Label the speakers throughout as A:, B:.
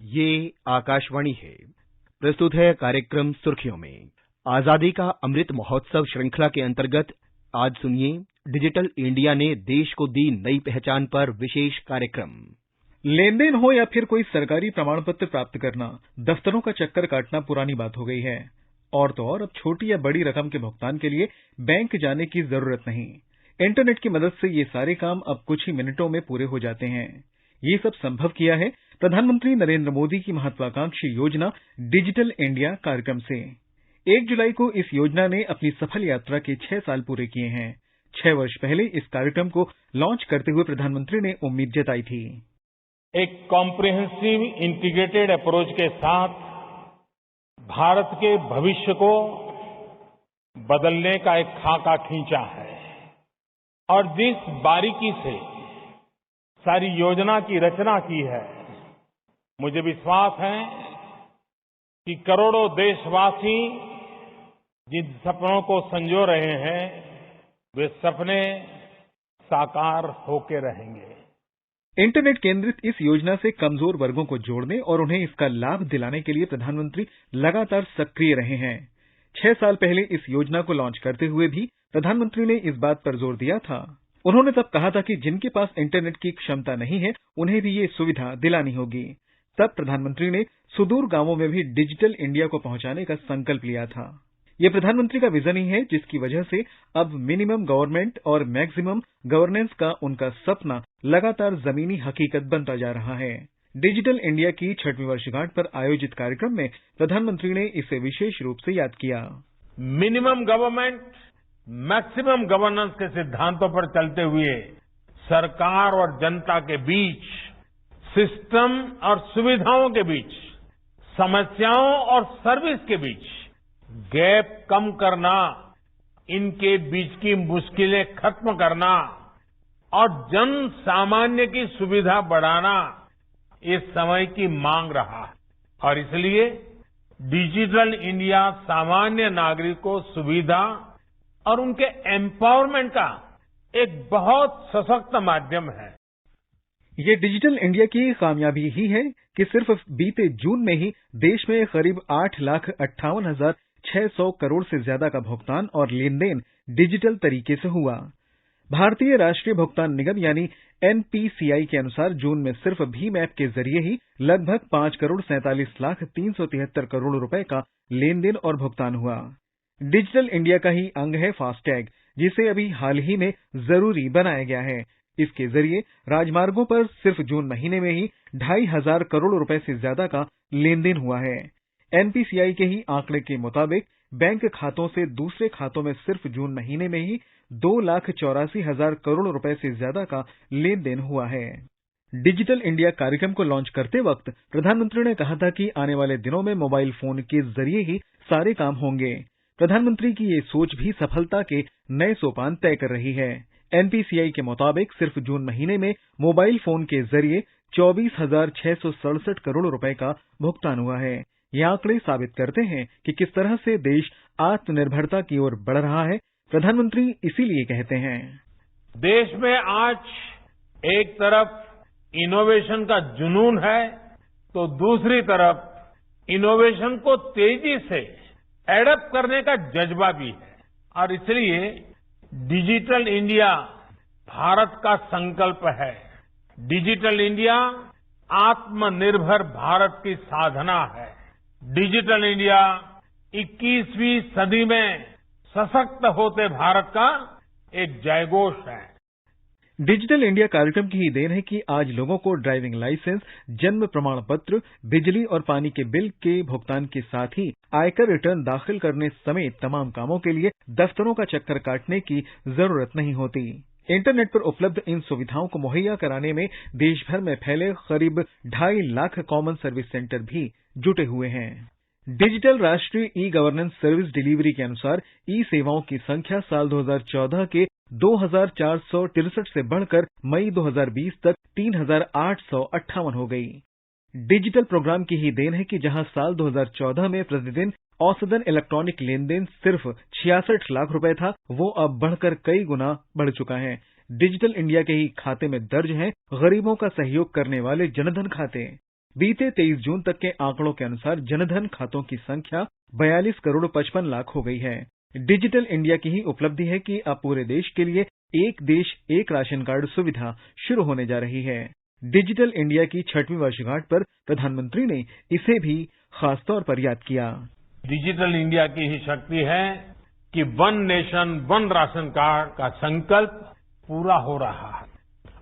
A: ये आकाशवाणी है। प्रस्तुत है कार्यक्रम सुर्खियों में। आजादी का अमृत महोत्सव श्रृंखला के अंतर्गत आज सुनिए डिजिटल इंडिया ने देश को दी नई पहचान पर विशेष कार्यक्रम।
B: लेन देन हो या फिर कोई सरकारी प्रमाण पत्र प्राप्त करना, दफ्तरों का चक्कर काटना पुरानी बात हो गई है। और तो और अब छोटी या बड़ी रकम के भुगतान के लिए बैंक जाने की जरूरत नहीं। इंटरनेट की मदद से ये सारे काम अब कुछ ही मिनटों में पूरे हो जाते हैं। ये सब संभव किया है प्रधानमंत्री नरेंद्र मोदी की महत्वाकांक्षी योजना डिजिटल इंडिया कार्यक्रम से। 1 जुलाई को इस योजना ने अपनी सफल यात्रा के 6 साल पूरे किए हैं। 6 वर्ष पहले इस कार्यक्रम को लॉन्च करते हुए प्रधानमंत्री ने उम्मीद जताई थी।
C: एक कॉम्प्रिहेंसिव इंटीग्रेटेड अप्रोच के साथ भारत के भविष्य को बदलने का एक खाका खींचा है और जिस बारीकी से सारी योजना की रचना की है, मुझे विश्वास है कि करोड़ों देशवासी जिन सपनों को संजो रहे हैं, वे सपने साकार होके रहेंगे।
B: इंटरनेट केंद्रित इस योजना से कमजोर वर्गों को जोड़ने और उन्हें इसका लाभ दिलाने के लिए प्रधानमंत्री लगातार सक्रिय रहे हैं। 6 साल पहले इस योजना को लॉन्च करते हुए भी प्रधानमंत्री ने इस बात पर जोर दिया था। उन्होंने तब कहा था कि जिनके पास इंटरनेट की क्षमता नहीं है, उन्हें भी ये सुविधा दिलानी होगी। तब प्रधानमंत्री ने सुदूर गांवों में भी डिजिटल इंडिया को पहुंचाने का संकल्प लिया था। ये प्रधानमंत्री का विजन ही है, जिसकी वजह से अब मिनिमम गवर्नमेंट और मैक्सिमम गवर्नेंस का उनका सपना लगातार जमीनी हकीकत बनता जा रहा है। डिजिटल इंडिया की 6वीं वर्षगांठ पर आयोजित कार्यक्रम में प्रधानमंत्री ने इसे विशेष रूप से याद किया।
C: मिनिमम गवर्नमेंट, मैक्सिमम गवर्नेंस के सिद्धांतों पर चलते हुए सरकार और जनता के बीच, सिस्टम और सुविधाओं के बीच, समस्याओं और सर्विस के बीच गैप कम करना, इनके बीच की मुश्किलें खत्म करना और जन सामान्य की सुविधा बढ़ाना इस समय की मांग रहा है। और इसलिए डिजिटल इंडिया सामान्य नागरिक को सुविधा और उनके एम्पावरमेंट का एक बहुत सशक्त माध्यम है।
B: ये डिजिटल इंडिया की कामयाबी ही है कि सिर्फ बीते जून में ही देश में करीब 8,58,600 करोड़ से ज्यादा का भुगतान और लेन देन डिजिटल तरीके से हुआ। भारतीय राष्ट्रीय भुगतान निगम यानी एनपीसीआई के अनुसार जून में सिर्फ भीम ऐप के जरिए ही लगभग 5,47,373 करोड़ रुपए का लेन देन और भुगतान हुआ। डिजिटल इंडिया का ही अंग है फास्टैग, जिसे अभी हाल ही में जरूरी बनाया गया है। इसके जरिए राजमार्गों पर सिर्फ जून महीने में ही 2,500 करोड़ रुपए से ज्यादा का लेन देन हुआ है। एनपीसीआई के ही आंकड़े के मुताबिक बैंक खातों से दूसरे खातों में सिर्फ जून महीने में ही 2,84,000 करोड़ रुपए से ज्यादा का लेन देन हुआ है। डिजिटल इंडिया कार्यक्रम को लॉन्च करते वक्त प्रधानमंत्री ने कहा था कि आने वाले दिनों में मोबाइल फोन के जरिए ही सारे काम होंगे। प्रधानमंत्री की ये सोच भी सफलता के नए सोपान तय कर रही है। एनपीसीआई के मुताबिक सिर्फ जून महीने में मोबाइल फोन के जरिए 24,667 करोड़ रुपए का भुगतान हुआ है। ये आंकड़े साबित करते हैं कि किस तरह से देश आत्मनिर्भरता की ओर बढ़ रहा है। प्रधानमंत्री इसीलिए कहते हैं,
C: देश में आज एक तरफ इनोवेशन का जुनून है, तो दूसरी तरफ इनोवेशन को तेजी से एडप्ट करने का जज्बा भी है। और इसलिए डिजिटल इंडिया भारत का संकल्प है। डिजिटल इंडिया आत्मनिर्भर भारत की साधना है। डिजिटल इंडिया 21वीं सदी में सशक्त होते भारत का एक जयघोष है।
B: डिजिटल इंडिया कार्यक्रम की ही देन है कि आज लोगों को ड्राइविंग लाइसेंस, जन्म प्रमाण पत्र, बिजली और पानी के बिल के भुगतान के साथ ही आयकर रिटर्न दाखिल करने समेत तमाम कामों के लिए दफ्तरों का चक्कर काटने की जरूरत नहीं होती। इंटरनेट पर उपलब्ध इन सुविधाओं को मुहैया कराने में देश भर में फैले करीब 2.5 लाख कॉमन सर्विस सेंटर भी जुटे हुए हैं। डिजिटल राष्ट्रीय ई गवर्नेंस सर्विस डिलीवरी के अनुसार ई सेवाओं की संख्या साल 2014 के 2,463 से बढ़कर मई 2020 तक 3,858 हो गई। डिजिटल प्रोग्राम की ही देन है कि जहां साल 2014 में प्रतिदिन औसतन इलेक्ट्रॉनिक लेन देन सिर्फ 66 लाख रुपए था, वो अब बढ़कर कई गुना बढ़ चुका है। डिजिटल इंडिया के ही खाते में दर्ज हैं गरीबों का सहयोग करने वाले जनधन खाते। बीते 23 जून तक के आंकड़ों के अनुसार जनधन खातों की संख्या 42 करोड़ 55 लाख हो गई है। डिजिटल इंडिया की ही उपलब्धि है कि अब पूरे देश के लिए एक देश एक राशन कार्ड सुविधा शुरू होने जा रही है। डिजिटल इंडिया की 6वीं वर्षगांठ पर प्रधानमंत्री ने इसे भी खास तौर पर याद किया।
C: डिजिटल इंडिया की ही शक्ति है कि one nation one ration card का संकल्प पूरा हो रहा है।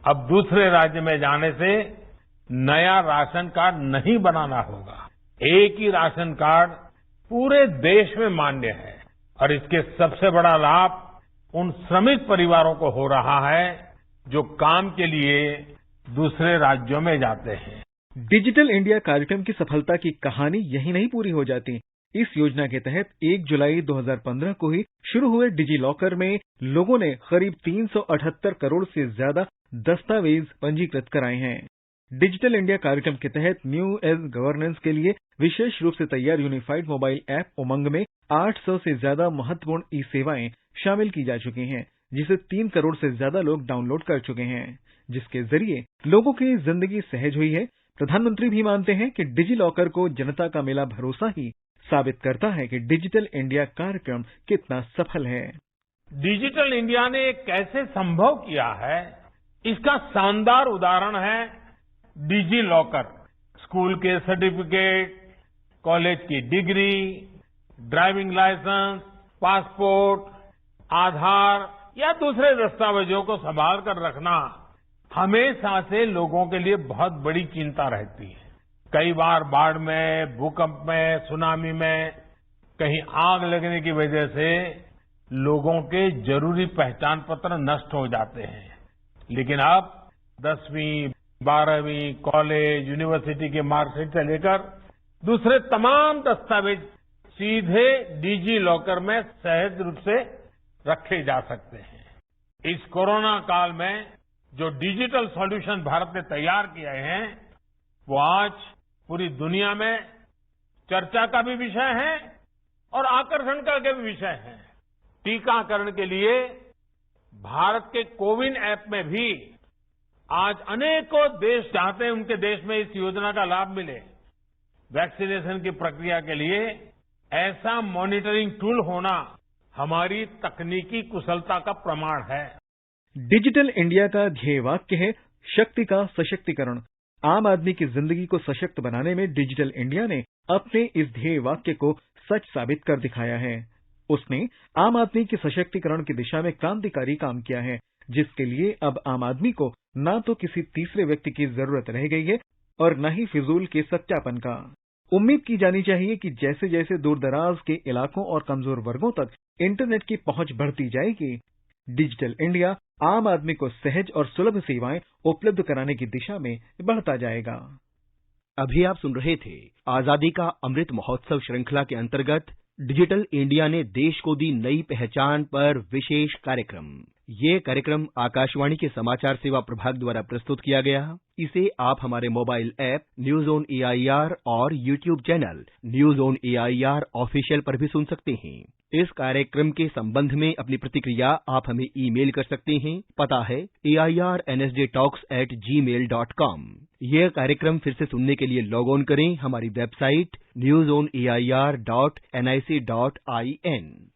C: अब दूसरे राज्य में जाने से नया राशन कार्ड नहीं बनाना होगा। एक ही राशन कार्ड पूरे देश में मान्य है और इसके सबसे बड़ा लाभ उन श्रमिक परिवारों को हो रहा है जो काम के लिए दूसरे राज्यों में जाते हैं।
B: डिजिटल इंडिया कार्यक्रम की सफलता की कहानी यही नहीं पूरी हो जाती। इस योजना के तहत 1 जुलाई 2015 को ही शुरू हुए डिजी लॉकर में लोगों ने करीब 378 करोड़ से ज्यादा दस्तावेज पंजीकृत कराए हैं। डिजिटल इंडिया कार्यक्रम के तहत न्यू एज गवर्नेंस के लिए विशेष रूप से तैयार यूनिफाइड मोबाइल ऐप उमंग में 800 से ज्यादा महत्वपूर्ण ई सेवाएं शामिल की जा चुकी हैं, जिसे 3 करोड़ से ज्यादा लोग डाउनलोड कर चुके हैं, जिसके जरिए लोगों की जिंदगी सहज हुई है। प्रधानमंत्री भी मानते हैं कि डिजी लॉकर को जनता का मिला भरोसा ही साबित करता है कि डिजिटल इंडिया कार्यक्रम कितना सफल है।
C: डिजिटल इंडिया ने कैसे संभव किया है, इसका शानदार उदाहरण है डिजी लॉकर। स्कूल के सर्टिफिकेट, कॉलेज की डिग्री, ड्राइविंग लाइसेंस, पासपोर्ट, आधार या दूसरे दस्तावेजों को संभाल कर रखना हमेशा से लोगों के लिए बहुत बड़ी चिंता रहती है। कई बार बाढ़ में, भूकंप में, सुनामी में, कहीं आग लगने की वजह से लोगों के जरूरी पहचान पत्र नष्ट हो जाते हैं। लेकिन अब 10वीं, 12वीं, कॉलेज, यूनिवर्सिटी के मार्कशीट से लेकर दूसरे तमाम दस्तावेज सीधे डिजी लॉकर में सहज रूप से रखे जा सकते हैं। इस कोरोना काल में जो डिजिटल सॉल्यूशन भारत ने तैयार किए हैं, वो आज पूरी दुनिया में चर्चा का भी विषय है और आकर्षण का भी विषय है। टीकाकरण के लिए भारत के कोविन ऐप में भी आज अनेकों देश चाहते हैं उनके देश में इस योजना का लाभ मिले। वैक्सीनेशन की प्रक्रिया के लिए ऐसा मॉनिटरिंग टूल होना हमारी तकनीकी कुशलता का प्रमाण है।
B: डिजिटल इंडिया का ध्येय वाक्य है शक्ति का सशक्तिकरण। आम आदमी की जिंदगी को सशक्त बनाने में डिजिटल इंडिया ने अपने इस ध्येय वाक्य को सच साबित कर दिखाया है। उसने आम आदमी के सशक्तिकरण की दिशा में क्रांतिकारी काम किया है, जिसके लिए अब आम आदमी को न तो किसी तीसरे व्यक्ति की जरूरत रह गई है और न ही फिजूल के सत्यापन का। उम्मीद की जानी चाहिए कि जैसे जैसे दूर दराज के इलाकों और कमजोर वर्गों तक इंटरनेट की पहुंच बढ़ती जाएगी, डिजिटल इंडिया आम आदमी को सहज और सुलभ सेवाएं उपलब्ध कराने की दिशा में बढ़ता जाएगा।
A: अभी आप सुन रहे थे आजादी का अमृत महोत्सव श्रृंखला के अंतर्गत डिजिटल इंडिया ने देश को दी नई पहचान पर विशेष कार्यक्रम। ये कार्यक्रम आकाशवाणी के समाचार सेवा प्रभाग द्वारा प्रस्तुत किया गया। इसे आप हमारे mobile app news on AIR और YouTube channel news on AIR official पर भी सुन सकते हैं। इस कार्यक्रम के संबंध में अपनी प्रतिक्रिया आप हमें ईमेल कर सकते हैं। पता है airnsdtalks@gmail.com। यह कार्यक्रम फिर से सुनने के लिए लॉग ऑन करें हमारी वेबसाइट newsonair.nic.in।